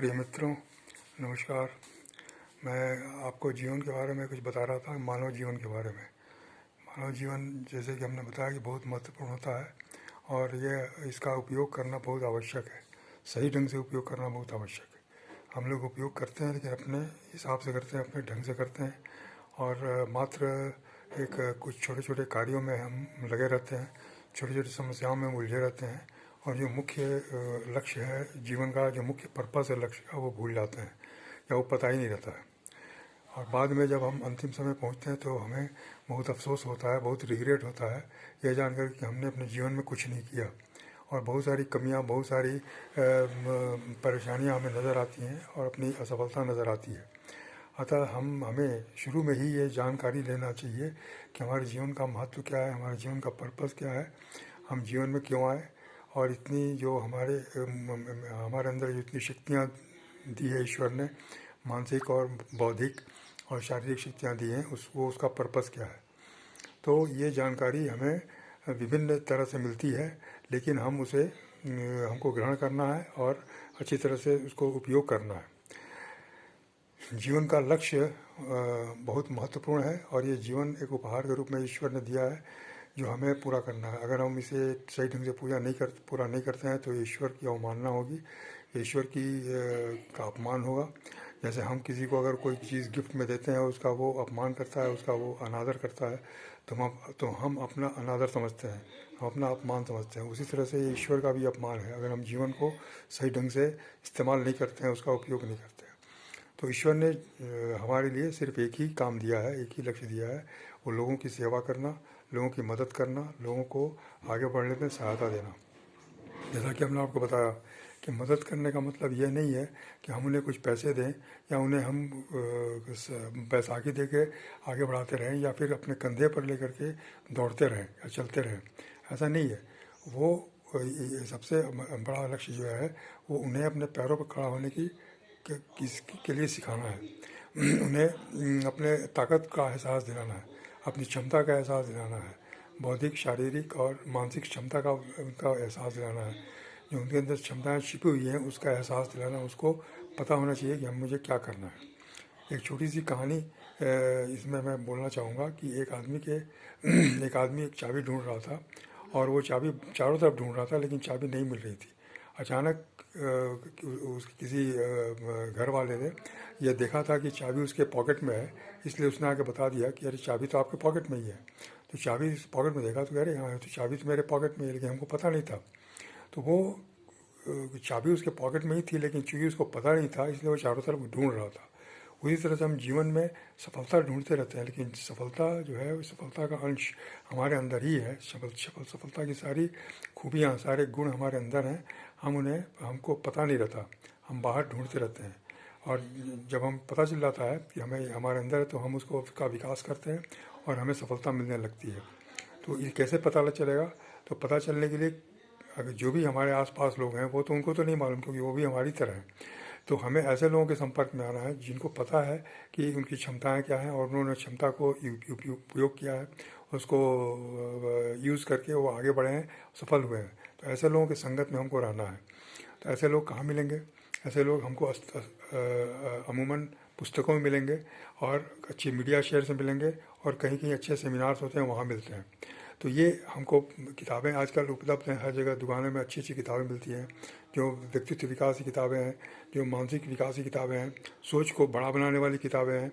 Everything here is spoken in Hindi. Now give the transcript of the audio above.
प्रिय मित्रों, नमस्कार। मैं आपको जीवन के बारे में कुछ बता रहा था, मानव जीवन के बारे में। मानव जीवन जैसे कि हमने बताया कि बहुत महत्वपूर्ण होता है और ये इसका उपयोग करना बहुत आवश्यक है। सही ढंग से उपयोग करना बहुत आवश्यक है। हम लोग उपयोग करते हैं लेकिन अपने हिसाब से करते हैं, अपने ढंग से करते हैं और मात्र एक कुछ छोटे छोटे कार्यों में हम लगे रहते हैं, छोटी छोटी समस्याओं में उलझे रहते हैं और जो मुख्य लक्ष्य है जीवन का, जो मुख्य पर्पस है लक्ष्य का, वो भूल जाते हैं या वो पता ही नहीं रहता है। और बाद में जब हम अंतिम समय पहुंचते हैं तो हमें बहुत अफसोस होता है, बहुत रिग्रेट होता है यह जानकर कि हमने अपने जीवन में कुछ नहीं किया और बहुत सारी कमियां, बहुत सारी परेशानियां हमें नज़र आती हैं और अपनी असफलता नज़र आती है। अतः हमें शुरू में ही ये जानकारी लेना चाहिए कि हमारे जीवन का महत्व क्या है, हमारे जीवन का पर्पस क्या है, हम जीवन में क्यों आए और इतनी जो हमारे अंदर जो इतनी शक्तियाँ दी है ईश्वर ने, मानसिक और बौद्धिक और शारीरिक शक्तियाँ दी हैं, उसका पर्पस क्या है। तो ये जानकारी हमें विभिन्न तरह से मिलती है, लेकिन हमको ग्रहण करना है और अच्छी तरह से उसको उपयोग करना है। जीवन का लक्ष्य बहुत महत्वपूर्ण है और ये जीवन एक उपहार के रूप में ईश्वर ने दिया है जो हमें पूरा करना है। अगर हम इसे सही ढंग से पूरा नहीं करते हैं तो ईश्वर की अवमानना होगी, ईश्वर का अपमान होगा। जैसे हम किसी को अगर कोई चीज़ गिफ्ट में देते हैं, उसका वो अपमान करता है, उसका वो अनादर करता है, तो हम अपना अनादर समझते हैं, हम अपना अपमान समझते हैं। उसी तरह से ईश्वर का भी अपमान है अगर हम जीवन को सही ढंग से इस्तेमाल नहीं करते हैं, उसका उपयोग नहीं करते हैं। तो ईश्वर ने हमारे लिए सिर्फ एक ही काम दिया है, एक ही लक्ष्य दिया है, वो लोगों की सेवा करना, लोगों की मदद करना, लोगों को आगे बढ़ने में सहायता देना। जैसा कि हमने आपको बताया कि मदद करने का मतलब यह नहीं है कि हम उन्हें कुछ पैसे दें या उन्हें हम बैसाखी दे के आगे बढ़ाते रहें या फिर अपने कंधे पर लेकर के दौड़ते रहें या चलते रहें। ऐसा नहीं है। वो सबसे बड़ा लक्ष्य जो है वो उन्हें अपने पैरों पर खड़ा होने के लिए सिखाना है। उन्हें अपने ताकत का एहसास दिलाना है, अपनी क्षमता का एहसास दिलाना है, बौद्धिक, शारीरिक और मानसिक क्षमता का उनका एहसास दिलाना है। जो उनके अंदर क्षमताएं छिपी हुई हैं उसका एहसास दिलाना, उसको पता होना चाहिए कि मुझे क्या करना है। एक छोटी सी कहानी इसमें मैं बोलना चाहूँगा कि एक आदमी एक चाबी ढूंढ रहा था और वो चाबी चारों तरफ ढूंढ रहा था लेकिन चाबी नहीं मिल रही थी। अचानक किसी घर वाले ने यह देखा था कि चाबी उसके पॉकेट में है, इसलिए उसने आके बता दिया कि अरे चाबी तो आपके पॉकेट में ही है। तो चाबी पॉकेट में देखा तो अरे हाँ, तो चाबी तो मेरे पॉकेट में है, लेकिन हमको पता नहीं था। तो वो चाबी उसके पॉकेट में ही थी लेकिन चूँकि उसको पता नहीं था इसलिए वो चारों तरफ ढूंढ रहा था। उसी तरह से हम जीवन में सफलता ढूंढते रहते हैं, लेकिन सफलता जो है वो सफलता का अंश हमारे अंदर ही है। सफलता की सारी खूबियाँ, सारे गुण हमारे अंदर हैं, हमको पता नहीं रहता, हम बाहर ढूंढते रहते हैं। और जब हम पता चल जाता है कि हमें हमारे अंदर है तो हम उसका विकास करते हैं और हमें सफलता मिलने लगती है। तो ये कैसे पता चलेगा? तो पता चलने के लिए अगर जो भी हमारे आसपास लोग हैं वो तो उनको तो नहीं मालूम क्योंकि वो भी हमारी तरह हैं। तो हमें ऐसे लोगों के संपर्क में आना है जिनको पता है कि उनकी क्षमताएं क्या हैं और उन्होंने क्षमता को उपयोग किया है, उसको यूज़ करके वो आगे बढ़े हैं, सफल हुए हैं। तो ऐसे लोगों के संगत में हमको रहना है। तो ऐसे लोग कहाँ मिलेंगे? ऐसे लोग हमको अमूमन पुस्तकों में मिलेंगे और अच्छी मीडिया शेयर से मिलेंगे और कहीं कहीं अच्छे सेमिनार्स होते हैं वहाँ मिलते हैं। तो ये हमको किताबें आजकल उपलब्ध हैं, हर जगह दुकानों में अच्छी अच्छी किताबें मिलती हैं, जो व्यक्तित्व विकास की किताबें हैं, जो मानसिक विकास की किताबें हैं, सोच को बड़ा बनाने वाली किताबें हैं।